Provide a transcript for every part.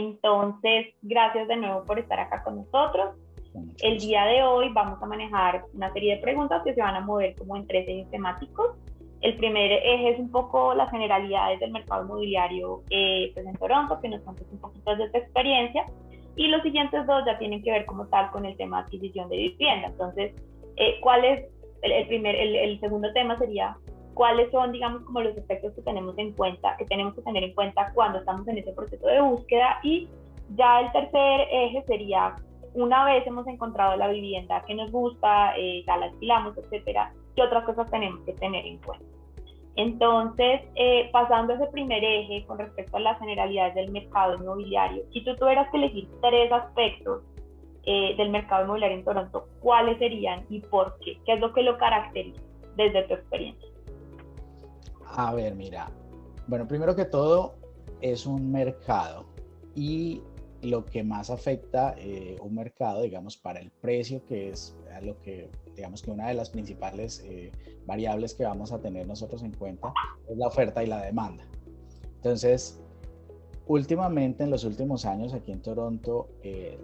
Entonces, gracias de nuevo por estar acá con nosotros. El día de hoy vamos a manejar una serie de preguntas que se van a mover como en 3 ejes temáticos. El primer eje es un poco las generalidades del mercado inmobiliario pues en Toronto, que nos cuentes un poquito de tu experiencia. Y los siguientes 2 ya tienen que ver como tal con el tema de adquisición de vivienda. Entonces, ¿cuál es el segundo tema? Sería cuáles son, digamos, como los aspectos que tenemos en cuenta, que tenemos que tener en cuenta cuando estamos en ese proceso de búsqueda. Y ya el tercer eje sería, una vez hemos encontrado la vivienda que nos gusta, ya la alquilamos, etcétera, ¿qué otras cosas tenemos que tener en cuenta? Entonces, pasando a ese primer eje con respecto a las generalidades del mercado inmobiliario, si tú tuvieras que elegir 3 aspectos del mercado inmobiliario en Toronto, ¿cuáles serían y por qué? ¿Qué es lo que lo caracteriza desde tu experiencia? A ver, mira, bueno, primero que todo es un mercado y lo que más afecta un mercado, digamos, para el precio, que es lo que, digamos, que una de las principales variables que vamos a tener nosotros en cuenta es la oferta y la demanda. Entonces, últimamente, en los últimos años aquí en Toronto,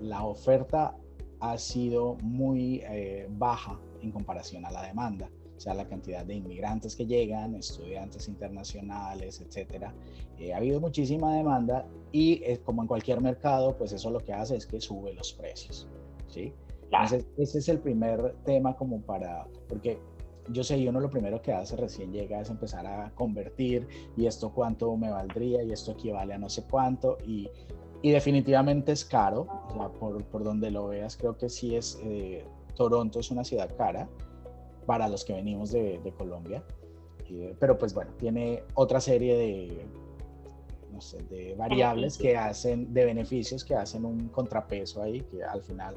la oferta ha sido muy baja en comparación a la demanda. O sea, la cantidad de inmigrantes que llegan, estudiantes internacionales, etcétera. Ha habido muchísima demanda y como en cualquier mercado, pues eso lo que hace es que sube los precios, ¿sí? Claro. Entonces, ese es el primer tema como porque yo sé, uno lo primero que hace recién llega es empezar a convertir y esto cuánto me valdría y esto equivale a no sé cuánto y definitivamente es caro, o sea, por donde lo veas, creo que sí Toronto es una ciudad cara para los que venimos de Colombia, pero pues bueno, tiene otra serie de, no sé, de variables que hacen, de beneficios que hacen un contrapeso ahí, que al final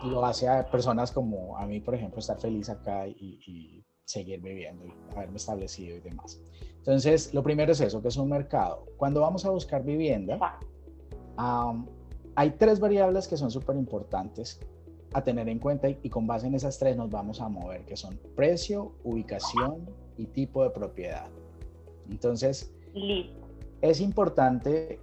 lo hace a personas como a mí, por ejemplo, estar feliz acá y seguir viviendo y haberme establecido y demás. Entonces, lo primero es eso, que es un mercado. Cuando vamos a buscar vivienda, hay 3 variables que son súper importantes a tener en cuenta y con base en esas 3 nos vamos a mover, que son precio, ubicación y tipo de propiedad. Entonces, es importante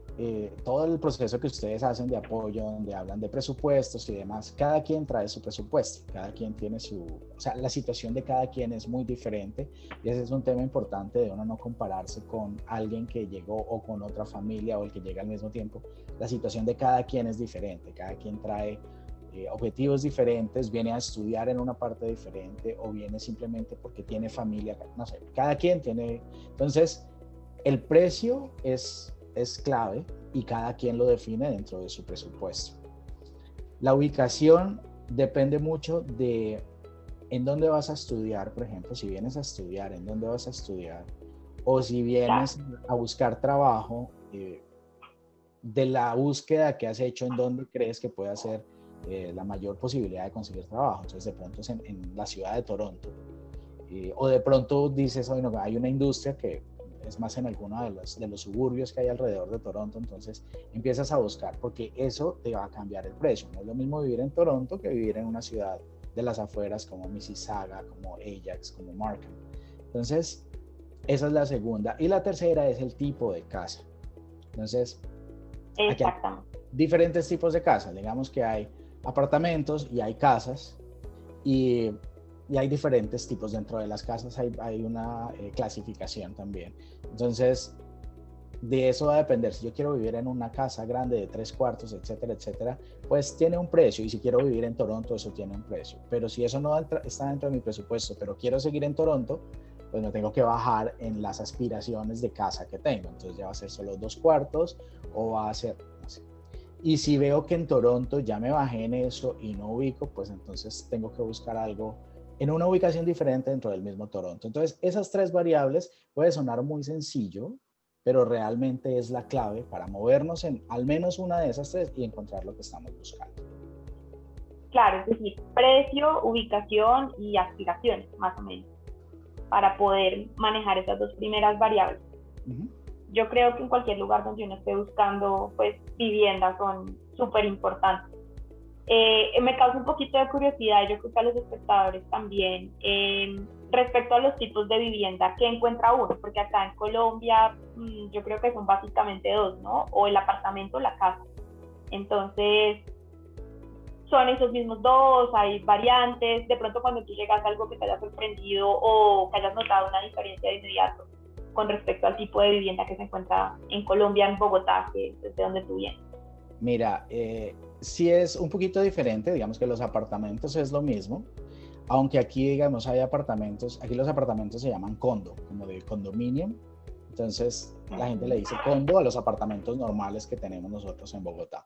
todo el proceso que ustedes hacen de apoyo, donde hablan de presupuestos y demás. Cada quien trae su presupuesto, cada quien tiene o sea, la situación de cada quien es muy diferente y ese es un tema importante de uno no compararse con alguien que llegó o con otra familia o el que llega al mismo tiempo. La situación de cada quien es diferente, cada quien trae objetivos diferentes, viene a estudiar en una parte diferente o viene simplemente porque tiene familia, no sé, cada quien tiene. Entonces, el precio es clave y cada quien lo define dentro de su presupuesto. La ubicación depende mucho de en dónde vas a estudiar, por ejemplo, si vienes a estudiar, en dónde vas a estudiar, o si vienes a buscar trabajo, de la búsqueda que has hecho, en dónde crees que puede ser la mayor posibilidad de conseguir trabajo. Entonces, de pronto es en la ciudad de Toronto. O de pronto dices, bueno, hay una industria que es más en alguno de los suburbios que hay alrededor de Toronto, entonces empiezas a buscar, porque eso te va a cambiar el precio. No es lo mismo vivir en Toronto que vivir en una ciudad de las afueras como Mississauga, como Ajax, como Markham. Entonces, esa es la segunda. Y la tercera es el tipo de casa. Entonces, aquí hay diferentes tipos de casas. Digamos que hay apartamentos y hay casas y hay diferentes tipos. Dentro de las casas hay una clasificación también. Entonces, de eso va a depender. Si yo quiero vivir en una casa grande de 3 cuartos, etcétera, etcétera, pues tiene un precio. Y si quiero vivir en Toronto, eso tiene un precio. Pero si eso no está dentro de mi presupuesto, pero quiero seguir en Toronto, pues me tengo que bajar en las aspiraciones de casa que tengo. Entonces ya va a ser solo 2 cuartos o va a ser, no sé. Y si veo que en Toronto ya me bajé en eso y no ubico, pues entonces tengo que buscar algo en una ubicación diferente dentro del mismo Toronto. Entonces, esas 3 variables puede sonar muy sencillo, pero realmente es la clave para movernos en al menos una de esas 3 y encontrar lo que estamos buscando. Claro, es decir, precio, ubicación y aspiraciones, más o menos, para poder manejar esas 2 primeras variables. Yo creo que en cualquier lugar donde uno esté buscando, pues, viviendas son súper importantes. Me causa un poquito de curiosidad, yo creo que a los espectadores también, respecto a los tipos de vivienda, ¿qué encuentra uno? Porque acá en Colombia yo creo que son básicamente dos, ¿no? O el apartamento o la casa. Entonces, son esos mismos dos, hay variantes. De pronto cuando tú llegas a algo que te haya sorprendido o que hayas notado una diferencia de inmediato con respecto al tipo de vivienda que se encuentra en Colombia, en Bogotá, que es de donde tú vienes. Mira, sí es un poquito diferente, digamos que los apartamentos es lo mismo, aunque aquí, digamos, hay apartamentos, aquí los apartamentos se llaman condo, como de condominio, entonces la gente le dice condo a los apartamentos normales que tenemos nosotros en Bogotá.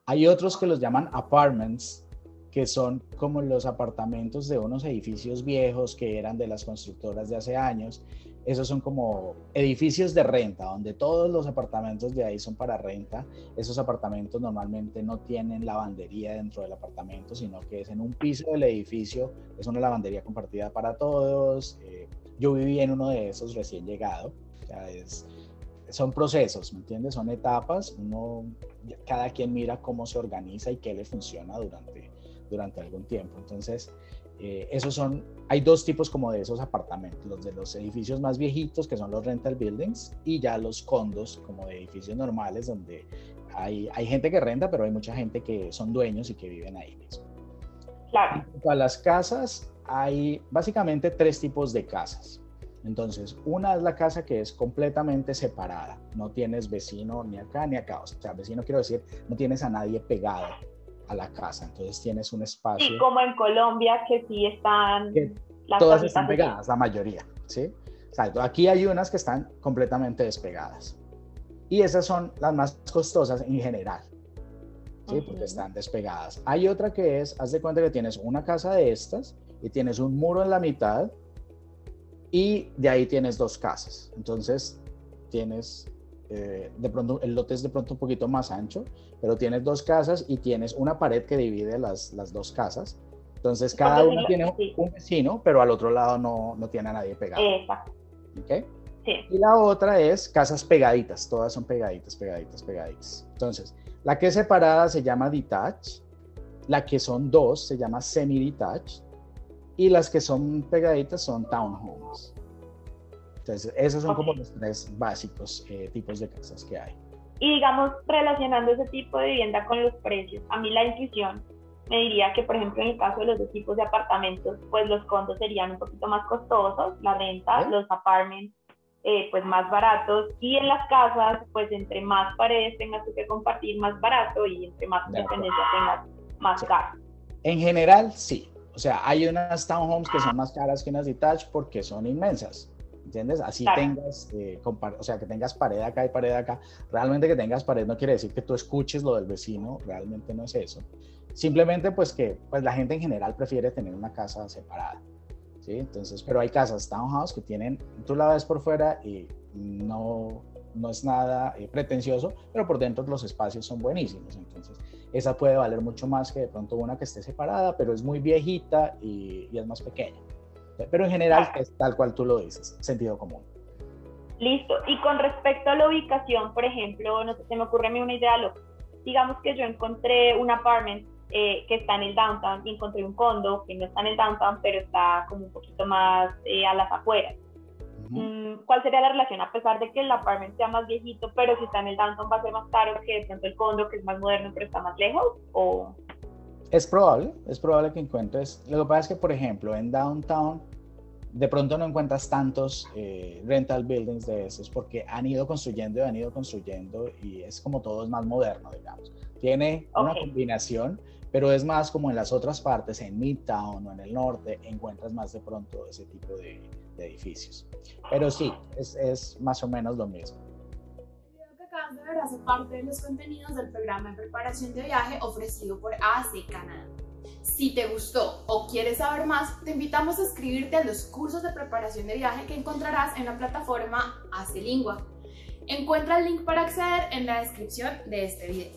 Hay otros que los llaman apartments, que son como los apartamentos de unos edificios viejos que eran de las constructoras de hace años. Esos son como edificios de renta, donde todos los apartamentos de ahí son para renta. Esos apartamentos normalmente no tienen lavandería dentro del apartamento, sino que es en un piso del edificio, es una lavandería compartida para todos. Yo viví en uno de esos recién llegado. O sea, son procesos, ¿me entiendes? Son etapas. Cada quien mira cómo se organiza y qué le funciona durante algún tiempo. Entonces, hay dos tipos como de esos apartamentos, los de los edificios más viejitos, que son los rental buildings, y ya los condos, como de edificios normales, donde hay gente que renta, pero hay mucha gente que son dueños y que viven ahí mismo. Claro. Para las casas, hay básicamente tres tipos de casas. Entonces, una es la casa que es completamente separada, no tienes vecino ni acá ni acá, o sea, vecino quiero decir, no tienes a nadie pegado a la casa, entonces tienes un espacio. Sí, como en Colombia, que sí están... Todas están pegadas, la mayoría, ¿sí? Exacto. Aquí hay unas que están completamente despegadas. Y esas son las más costosas en general, ¿sí? Porque están despegadas. Hay otra que haz de cuenta que tienes una casa de estas y tienes un muro en la mitad y de ahí tienes dos casas. Entonces, tienes... de pronto el lote es de pronto un poquito más ancho, pero tienes dos casas y tienes una pared que divide las dos casas. Entonces cada una tiene un vecino, pero al otro lado no tiene a nadie pegado. Exacto. ¿Okay? Sí. Y la otra es casas pegaditas, todas son pegaditas. Entonces, la que es separada se llama detached, la que son dos se llama semi-detached y las que son pegaditas son townhomes. Entonces, esos son como los tres básicos tipos de casas que hay. Y digamos, relacionando ese tipo de vivienda con los precios, a mí la intuición me diría que, por ejemplo, en el caso de los dos tipos de apartamentos, pues los condos serían un poquito más costosos, la renta, los apartments, pues más baratos, y en las casas, pues entre más paredes tengas tú que compartir, más barato, y entre más independencia tengas, más caro. En general, sí. O sea, hay unas townhomes que son más caras que unas detached porque son inmensas. ¿Entiendes? Así claro. Tengas, o sea, que tengas pared acá y pared acá. Realmente que tengas pared no quiere decir que tú escuches lo del vecino, realmente no es eso. Simplemente pues que pues, la gente en general prefiere tener una casa separada, ¿sí? Entonces, pero hay casas townhouse que tienen, tú la ves por fuera y no es nada pretencioso, pero por dentro los espacios son buenísimos. Entonces, esa puede valer mucho más que de pronto una que esté separada, pero es muy viejita y es más pequeña. Pero en general es tal cual tú lo dices, sentido común. Listo. Y con respecto a la ubicación, por ejemplo, no sé, se me ocurre a mí una idea loca. Digamos que yo encontré un apartment que está en el downtown y encontré un condo que no está en el downtown, pero está como un poquito más a las afueras. ¿Cuál sería la relación? A pesar de que el apartment sea más viejito, pero si está en el downtown va a ser más caro que de pronto el condo, que es más moderno, pero está más lejos, ¿o...? Es probable que encuentres. Lo que pasa es que, por ejemplo, en downtown de pronto no encuentras tantos rental buildings de esos porque han ido construyendo y es como todo es más moderno, digamos. Tiene una combinación, pero es más como en las otras partes, en Midtown o en el norte, encuentras más de pronto ese tipo de edificios. Pero sí, es más o menos lo mismo. De ver hace parte de los contenidos del programa de preparación de viaje ofrecido por AC Canadá. Si te gustó o quieres saber más, te invitamos a inscribirte a los cursos de preparación de viaje que encontrarás en la plataforma AC Lingua. Encuentra el link para acceder en la descripción de este video.